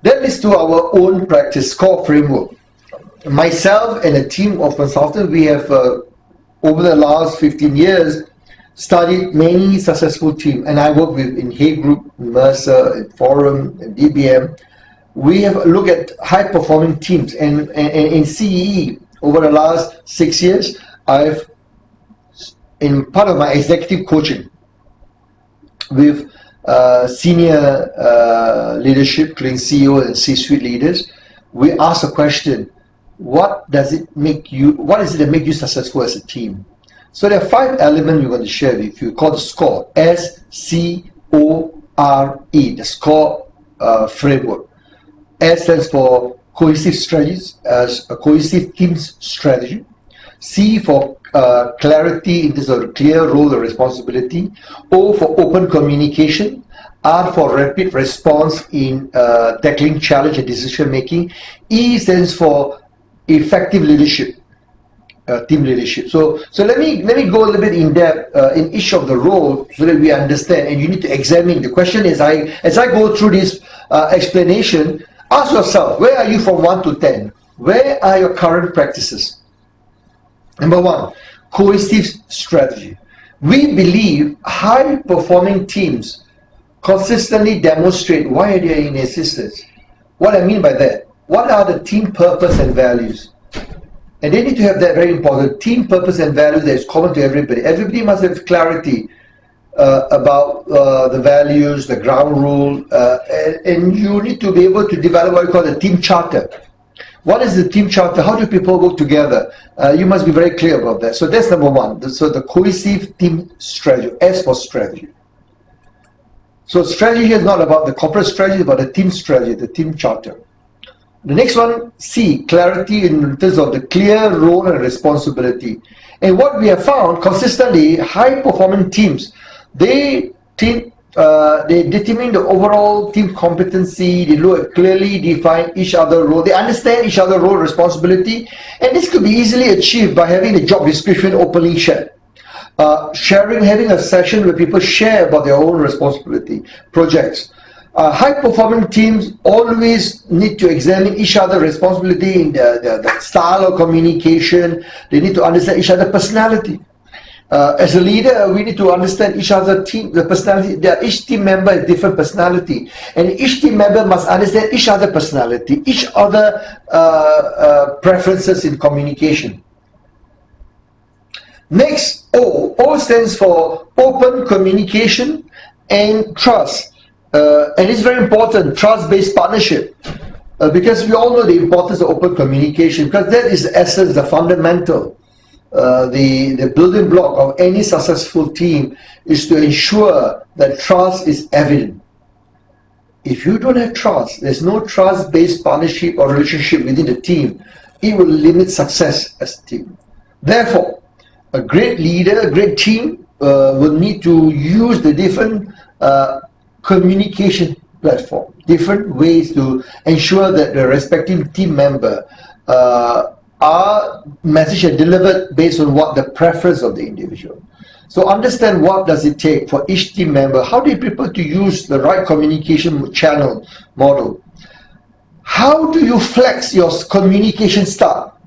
That leads to our own practice, S.C.O.R.E framework. Myself and a team of consultants, we have over the last 15 years studied many successful teams, and I work with in Hay Group, Mercer, in Forum, and DBM. We have looked at high-performing teams, and in CEE over the last 6 years, I've in part of my executive coaching with senior leadership, including CEO and C-suite leaders. We ask a question: what is it that make you successful as a team? So there are 5 elements we're going to share with you called the S.C.O.R.E, S-C-O-R-E, the S.C.O.R.E framework. S stands for cohesive strategies, as a cohesive team's strategy. C for clarity in terms of a clear role and responsibility. O for open communication. R for rapid response in tackling challenge and decision making. E stands for effective leadership, team leadership. So let me go a little bit in depth in each of the roles so that we understand. And you need to examine. The question is, as I go through this explanation, ask yourself, where are you from 1 to 10? Where are your current practices? Number 1, cohesive strategy. We believe high-performing teams consistently demonstrate why they are in existence. What I mean by that, what are the team purpose and values? And they need to have that very important team purpose and values that is common to everybody. Everybody must have clarity about the values, the ground rule, and you need to be able to develop what we call the team charter. What is the team charter? How do people work together? You must be very clear about that. So that's number 1. So the cohesive team strategy, S for strategy. So strategy is not about the corporate strategy, but the team strategy, the team charter. The next one, C, clarity in terms of the clear role and responsibility. And what we have found consistently, high-performing teams, they determine the overall team competency. They clearly define each other's role. They understand each other's role and responsibility. And this could be easily achieved by having the job description openly shared. Having a session where people share about their own responsibility, projects. High-performing teams always need to examine each other's responsibility in the style of communication. They need to understand each other's personality. As a leader, we need to understand each other's team, the personality. Each team member has different personality, and each team member must understand each other's personality, each other preferences in communication. Next, O. O stands for open communication and trust. And it's very important, trust-based partnership, because we all know the importance of open communication, because that is the essence, the fundamental, the building block of any successful team is to ensure that trust is evident. If you don't have trust, there's no trust-based partnership or relationship within the team, it will limit success as a team. Therefore, a great leader, a great team will need to use the different communication platform, different ways to ensure that the respective team member our message are delivered based on what the preference of the individual. So understand what does it take for each team member. How do you prepare to use the right communication channel model? How do you flex your communication style?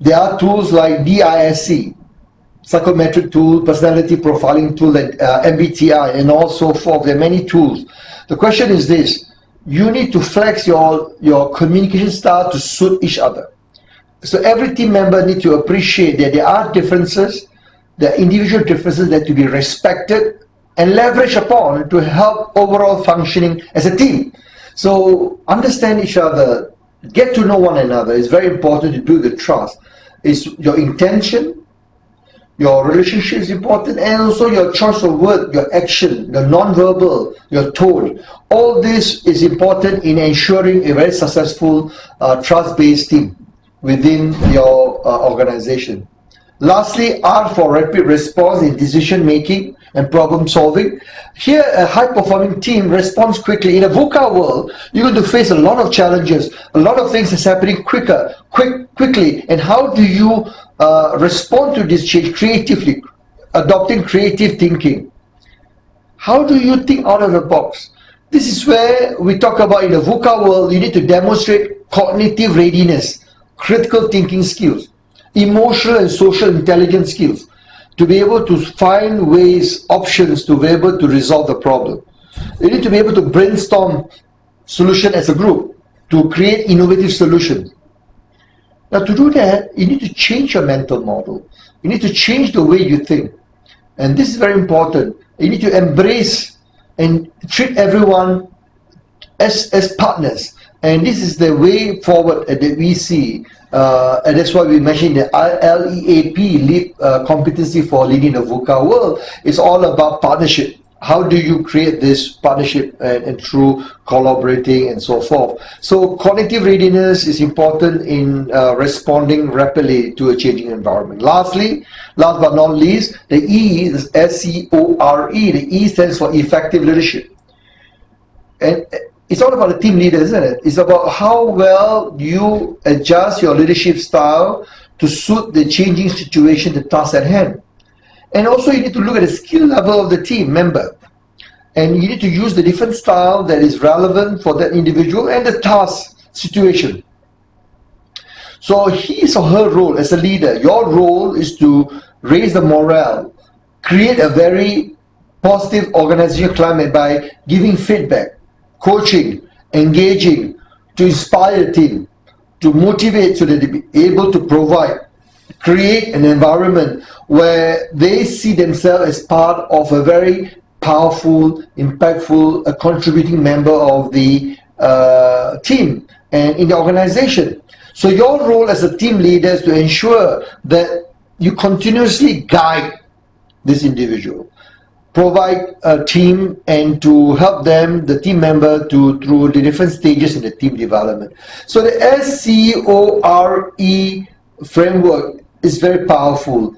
There are tools like DISC, psychometric tool, personality profiling tool, like MBTI, and all so forth. There are many tools. The question is this: you need to flex your communication style to suit each other. So every team member needs to appreciate that there are differences, there are individual differences that to be respected and leveraged upon to help overall functioning as a team. So understand each other, get to know one another. It's very important to build the trust. It's your intention, your relationship is important, and also your choice of word, your action, the non-verbal, your tone. All this is important in ensuring a very successful trust-based team within your organization. Lastly, R for rapid response in decision making and problem solving. Here, a high-performing team responds quickly. In a VUCA world, you're going to face a lot of challenges, a lot of things is happening quickly. And how do you respond to this change creatively, adopting creative thinking? How do you think out of the box? This is where we talk about in the VUCA world, you need to demonstrate cognitive readiness, critical thinking skills, emotional and social intelligence skills, to be able to find ways, options to be able to resolve the problem. You need to be able to brainstorm solution as a group, to create innovative solutions. Now to do that, you need to change your mental model. You need to change the way you think. And this is very important. You need to embrace and treat everyone as partners. And this is the way forward that we see. And that's why we mentioned the LEAP, competency for leading the VUCA world, is all about partnership. How do you create this partnership and through collaborating and so forth? So cognitive readiness is important in responding rapidly to a changing environment. Lastly, last but not least, the E is S.C.O.R.E. The E stands for effective leadership. And it's all about the team leader, isn't it? It's about how well you adjust your leadership style to suit the changing situation, the task at hand. And also you need to look at the skill level of the team member. And you need to use the different style that is relevant for that individual and the task situation. So his or her role as a leader, your role is to raise the morale, create a very positive organizational climate by giving feedback, coaching, engaging, to inspire the team, to motivate so that they be able to provide, create an environment where they see themselves as part of a very powerful, impactful, contributing member of the team and in the organization. So your role as a team leader is to ensure that you continuously guide this individual, provide a team, and to help them, the team member, through the different stages in the team development. So the S.C.O.R.E. framework is very powerful.